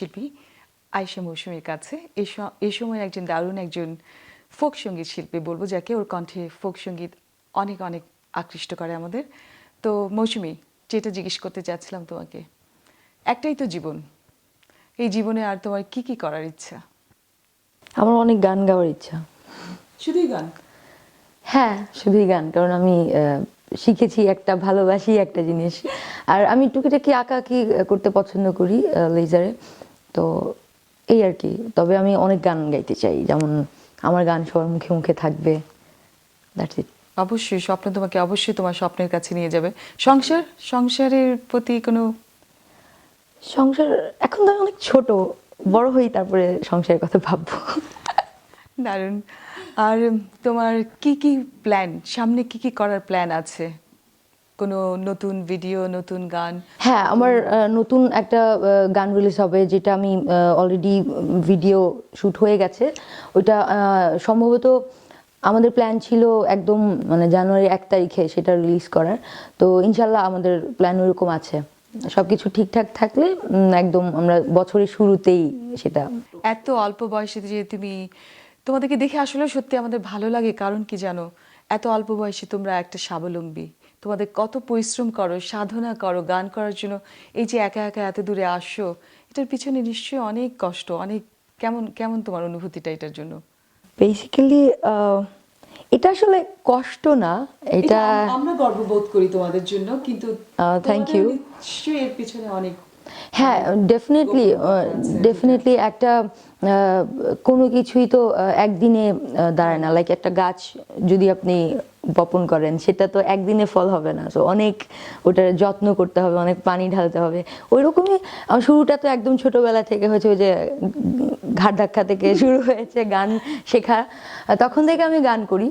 শিল্পী আয়েশা মৌসুমীর কাছে এই সময় একজন দারুণ একজন ফোক সঙ্গীত শিল্পী বলবো, যাকে ওর কণ্ঠে ফোক সঙ্গীত অনেক অনেক আকৃষ্ট করে আমাদের। তো মৌসুমী, যেটা জিজ্ঞেস করতে চাচ্ছিলাম তোমাকে, একটাই তো জীবন, এই জীবনে আর তোমার কি কি করার ইচ্ছা? আমার অনেক গান গাওয়ার ইচ্ছা। শুধুই গান? হ্যাঁ, শুধুই গান, কারণ আমি শিখেছি একটা, ভালোবাসি একটা জিনিস। আর আমি টুকিটাকি আঁকাআঁকি করতে পছন্দ করি লেজারে। তো এই আর কি। তবে আমি অনেক গান গাইতে চাই, যেমন আমার গান সবার মুখে মুখে থাকবে। That's it. অবশ্যই স্বপ্ন তোমাকে অবশ্যই তোমার স্বপ্নের কাছে নিয়ে যাবে। সংসারের প্রতি কোনো সংসার এখন তো আমি অনেক ছোট, বড় হই তারপরে সংসারের কথা ভাববো। দারুণ। আর তোমার কি কি প্ল্যান, সামনে কি কি করার প্ল্যান আছে? কোনো নতুন ভিডিও, নতুন গান? হ্যাঁ, আমার নতুন একটা গান রিলিজ হবে, যেটা আমি অলরেডি ভিডিও শুট হয়ে গেছে। ওইটা সম্ভবত আমাদের প্ল্যান ছিল একদম মানে জানুয়ারি 1 তারিখে সেটা রিলিজ করার। তো ইনশাল্লাহ আমাদের প্ল্যান ওইরকম আছে। সবকিছু ঠিকঠাক থাকলে একদম আমরা বছরের শুরুতেই সেটা। এত অল্প বয়সে যে তুমি, তোমাদেরকে দেখে আসলে সত্যি আমাদের ভালো লাগে। কারণ কি জানো, এত অল্প বয়সে তোমরা একটা স্বাবলম্বী, তোমাদের কত পরিশ্রম করো, সাধনা করো গান করার জন্য। এই যে একা একা এত দূরে আসো, এটার পিছনে নিশ্চয়ই অনেক কষ্ট, অনেক। কেমন কেমন তোমার অনুভূতিটা এটার জন্য? বেসিক্যালি এটা আসলে কষ্ট না, এটা আমরা গর্ববোধ করি তোমাদের জন্য, কিন্তু থ্যাংক ইউ। নিশ্চয়ই এর পিছনে অনেক। হ্যাঁ, ডেফিনেটলি ডেফিনেটলি একটা কোনো কিছুই তো একদিনে দাঁড়ায় না। লাইক একটা গাছ যদি আপনি বপন করেন, সেটা তো একদিনে ফল হবে না। তো অনেক ওটার যত্ন করতে হবে, অনেক পানি ঢালতে হবে। ওই রকমই শুরুটা তো একদম ছোটবেলা থেকে হয়েছে, ওই যে ঘাট ধাক্কা থেকে শুরু হয়েছে গান শেখা। তখন থেকে আমি গান করি,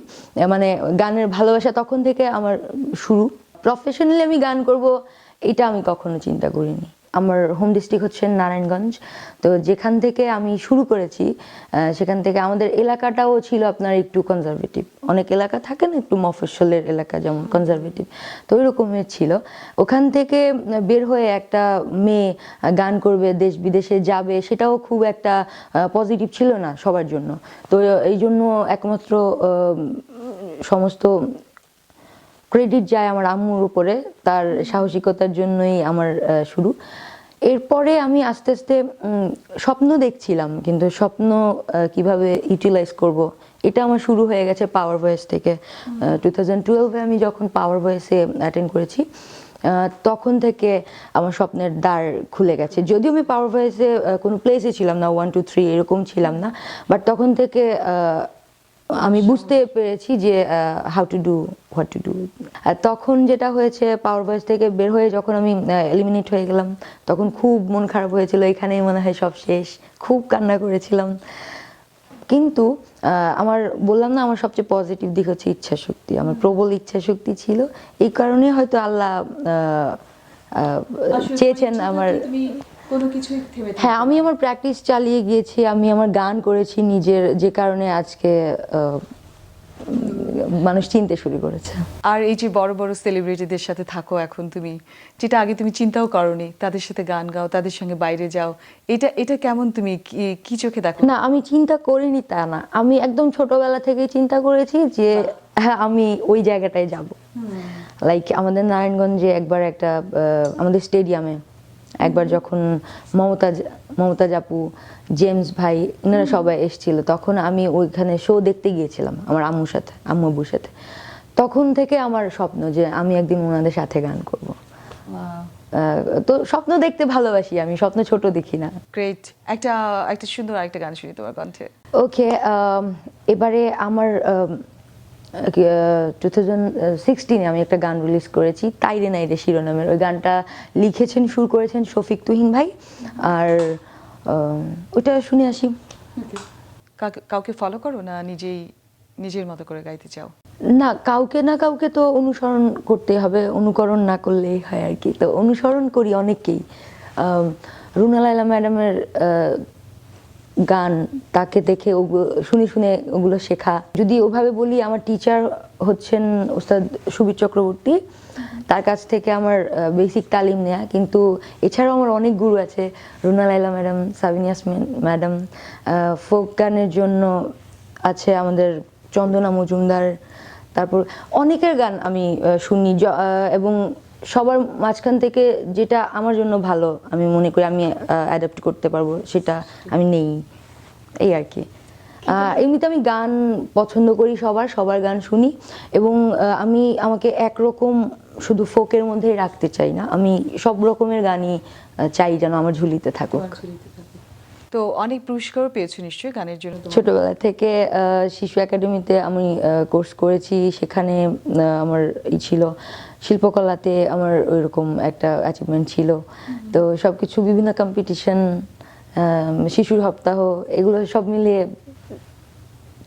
মানে গানের ভালোবাসা তখন থেকে আমার শুরু। প্রফেশনালি আমি গান করব এটা আমি কখনো চিন্তা করিনি। আমার হোম ডিস্ট্রিক্ট হচ্ছে নারায়ণগঞ্জ। তো যেখান থেকে আমি শুরু করেছি, সেখান থেকে আমাদের এলাকাটাও ছিল আপনার একটু কনজারভেটিভ। অনেক এলাকা থাকে না একটু মফস্বলের এলাকা, যেমন কনজারভেটিভ, তো ওই রকমের ছিল। ওখান থেকে বের হয়ে একটা মেয়ে গান করবে, দেশ বিদেশে যাবে, সেটাও খুব একটা পজিটিভ ছিল না সবার জন্য। তো এই জন্য একমাত্র সমস্ত ক্রেডিট যায় আমার আম্মুর উপরে। তার সাহসিকতার জন্যই আমার শুরু। এরপরে আমি আস্তে আস্তে স্বপ্ন দেখছিলাম, কিন্তু স্বপ্ন কিভাবে ইউটিলাইজ করব, এটা আমার শুরু হয়ে গেছে পাওয়ার ভয়েস থেকে। 2012-এ আমি যখন পাওয়ার ভয়েসে অ্যাটেন্ড করেছি, তখন থেকে আমার স্বপ্নের দ্বার খুলে গেছে। যদিও আমি পাওয়ার ভয়েসে কোনো প্লেসে ছিলাম না, 1 2 3 এরকম ছিলাম না, বাট তখন থেকে আমি বুঝতে পেরেছি যে how to do, what to do. আর তখন যেটা হয়েছে, পাওয়ার ভয়েস থেকে বের হয়ে যখন আমি এলিমিনেট হয়ে গেলাম, তখন খুব মন খারাপ হয়েছিল। এখানেই মনে হয় সব শেষ, খুব কান্না করেছিলাম। কিন্তু আমার বললাম না, আমার সবচেয়ে পজিটিভ দিক হচ্ছে ইচ্ছা শক্তি। আমার প্রবল ইচ্ছা শক্তি ছিল, এই কারণে হয়তো আল্লাহ চেয়েছেন আমার। হ্যাঁ, আমি আমার প্র্যাকটিস চালিয়ে গিয়েছি, আমি আমার গান করেছি নিজের, যে কারণে আজকে মানুষ চিনতে শুরু করেছে। আর এই যে বড় বড় সেলিব্রিটিদের সাথে থাকো এখন তুমি, যেটা আগে তুমি চিন্তাও করোনি, তাদের সাথে গান গাও, তাদের সঙ্গে বাইরে যাও, এটা এটা কেমন, তুমি কি চোখে দেখো? না, আমি চিন্তা করিনি তা না, আমি একদম ছোটবেলা থেকেই চিন্তা করেছি যে হ্যাঁ, আমি ওই জায়গাটায় যাব। লাইক আমাদের নারায়ণগঞ্জে একবার একটা আমাদের স্টেডিয়ামে একবার যখন মমতাজ আপু, জেমস ভাই, এনারা সবাই এসেছিল, তখন আমি ওইখানে শো দেখতে গিয়েছিলাম আমার আম্মুর সাথে, আম্মু আব্বুর সাথে। তখন থেকে আমার স্বপ্ন যে আমি একদিন ওনাদের সাথে গান করব। তো স্বপ্ন দেখতে ভালোবাসি আমি, স্বপ্ন ছোট দেখি না। গ্রেট। একটা একটা সুন্দর আরেকটা গান শুনি তোমার কণ্ঠে। ওকে, এবারে আমার 2016-এ আমি একটা গান রিলিজ করেছি, তাইরে নাইরে শিরোনামের। ওই গানটা লিখেছেন, সুর করেছেন শফিক তুহিন ভাই। আর ওইটা শুনে আসি। কাউকে ফলো করো না নিজেই নিজের মতো করে গাইতে চাও? না, কাউকে না কাউকে তো অনুসরণ করতে হবে, অনুকরণ না করলেই হয় আর কি। তো অনুসরণ করি অনেককেই। রুনা লায়লা ম্যাডামের গান, তাকে দেখে ওগুলো শুনে শুনে ওগুলো শেখা। যদি ওভাবে বলি, আমার টিচার হচ্ছেন ওস্তাদ সুবীর চক্রবর্তী। তার কাছ থেকে আমার বেসিক তালিম নেওয়া, কিন্তু এছাড়াও আমার অনেক গুরু আছে, Runa Laila madam, Sabina Yasmin madam. Folk গানের জন্য আছে আমাদের চন্দনা মজুমদার, তারপর অনেকের গান আমি শুনি, এবং সবার মাঝখান থেকে যেটা আমার জন্য ভালো আমি মনে করি আমি অ্যাডাপ্ট করতে পারবো সেটা আমি নেই, এই আর কি। এমনিতে আমি গান পছন্দ করি, সবার গান শুনি, এবং আমি আমাকে একরকম শুধু ফোকের মধ্যেই রাখতে চাই না, আমি সব রকমের গানই চাই যেন আমার ঝুলিতে থাকুক। তো অনেক পুরস্কারও পেয়েছো নিশ্চয়ই গানের জন্য তোমার? ছোটবেলা থেকে শিশু একাডেমিতে আমি কোর্স করেছি, সেখানে আমার ছিল শিল্পকলাতে আমার ওইরকম একটা অ্যাচিভমেন্ট ছিল। তো সবকিছু বিভিন্ন কম্পিটিশন, শিশুর সপ্তাহ, এগুলো সব মিলিয়ে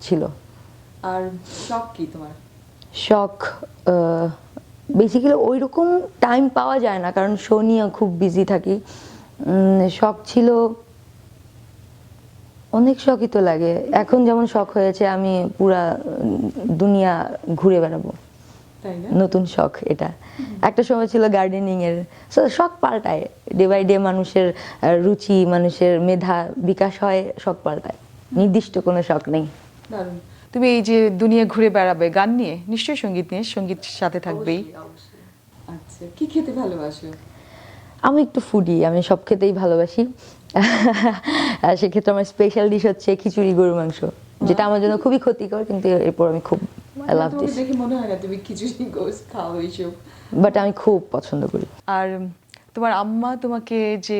ছিল। আর শখ কি তোমার? শখ বেসিক্যালি ওই রকম টাইম পাওয়া যায় না, কারণ শো নিয়ে খুব বিজি থাকি। শখ ছিল, অনেক শখই তো লাগে। এখন যেমন শখ হয়েছে আমি পুরা দুনিয়া ঘুরে বেড়াবো, তাই না? নতুন শখ এটা। একটা সময় ছিল গার্ডেনিং এর। So, শখ পাল্টায় ডে বাই ডে, মানুষের রুচি, মানুষের মেধা বিকাশ হয়, শখ পাল্টায়, নির্দিষ্ট কোনো শখ নেই। দারুণ। তুমি এই যে দুনিয়া ঘুরে বেড়াবে গান নিয়ে, নিশ্চয়ই সঙ্গীত নিয়ে, সঙ্গীত সাথে থাকবেই। আচ্ছা, কি খেতে ভালোবাসো? আমি একটু ফুডি, আমি সব খেতেই ভালোবাসি। আর সেক্ষেত্রে আমার স্পেশাল ডিশ হচ্ছে খিচুড়ি গরুর মাংস, যেটা আমার জন্য খুবই ক্ষতিকর, কিন্তু এরপর আমি খুব লাভ দিস, দেখে মনে হয় না তুমি খিচুড়ি গোস্ত খাও এইসব। বাট আমি খুব পছন্দ করি। আর তোমার আম্মা তোমাকে যে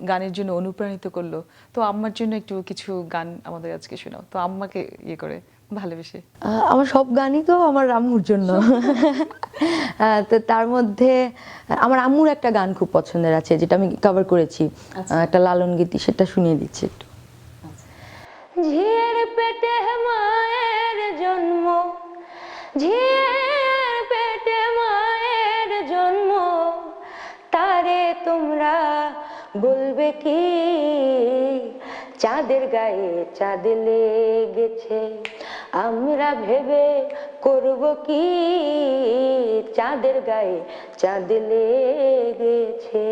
গানের জন্য অনুপ্রাণিত করলো, তো আম্মার জন্য একটু কিছু গান আমাদের আজকে শোনাও তো, আম্মাকে ইয়ে করে ভালোবেসে। আমার সব গানই তো আমার আম্মুর জন্য। তো তার মধ্যে আমার আম্মুর একটা গান খুব পছন্দের আছে, যেটা আমি কভার করেছি, একটা লালন গীতি, সেটা শুনিয়ে দিচ্ছি একটু। ঝিয়ের পেটে মায়ের জন্ম, ঝিয়ের পেটে মায়ের জন্ম, তারে তোমরা বলবে কি, চাঁদের গায়ে চাঁদ লেগেছে, আমরা ভেবে করব কি, চাঁদের গায়ে চাঁদ লেগেছে।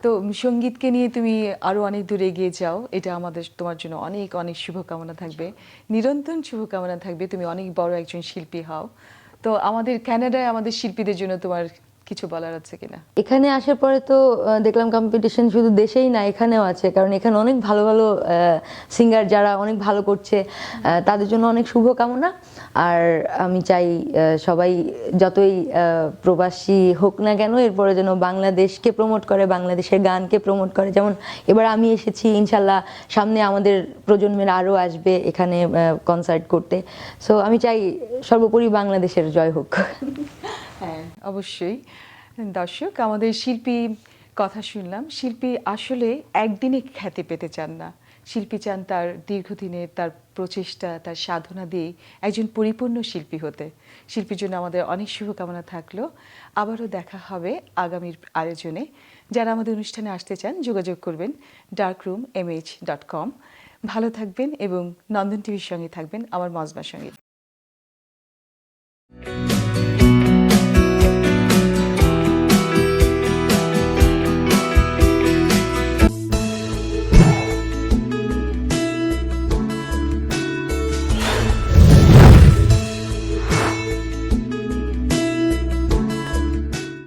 তো সঙ্গীতকে নিয়ে তুমি আরো অনেক দূরে এগিয়ে যাও, এটা আমাদের তোমার জন্য অনেক অনেক শুভকামনা থাকবে, নিরন্তর শুভকামনা থাকবে, তুমি অনেক বড় একজন শিল্পী হও। তো আমাদের কানাডায় আমাদের শিল্পীদের জন্য তোমার কিছু বলার আছে কিনা? এখানে আসার পরে তো দেখলাম কম্পিটিশন শুধু দেশেই না, এখানেও আছে, কারণ এখানে অনেক ভালো ভালো সিঙ্গার যারা অনেক ভালো করছে, তাদের জন্য অনেক শুভকামনা। আর আমি চাই সবাই যতই প্রবাসী হোক না কেন, এরপরে যেন বাংলাদেশকে প্রমোট করে, বাংলাদেশের গানকে প্রমোট করে। যেমন এবার আমি এসেছি, ইনশাল্লাহ সামনে আমাদের প্রজন্মের আরও আসবে এখানে কনসার্ট করতে। সো আমি চাই সর্বোপরি বাংলাদেশের জয় হোক। হ্যাঁ, অবশ্যই। দর্শক, আমাদের শিল্পী কথা শুনলাম, শিল্পী আসলে একদিনে খ্যাতি পেতে চান না, শিল্পী চান তার দীর্ঘদিনের তার প্রচেষ্টা, তার সাধনা দিয়ে একজন পরিপূর্ণ শিল্পী হতে। শিল্পীর জন্য আমাদের অনেক শুভকামনা থাকলো। আবারও দেখা হবে আগামীর আয়োজনে। যারা আমাদের অনুষ্ঠানে আসতে চান যোগাযোগ করবেন darkroom.mh.com। ভালো থাকবেন এবং নন্দন টিভির সঙ্গে থাকবেন, আমার মজমা সঙ্গীত।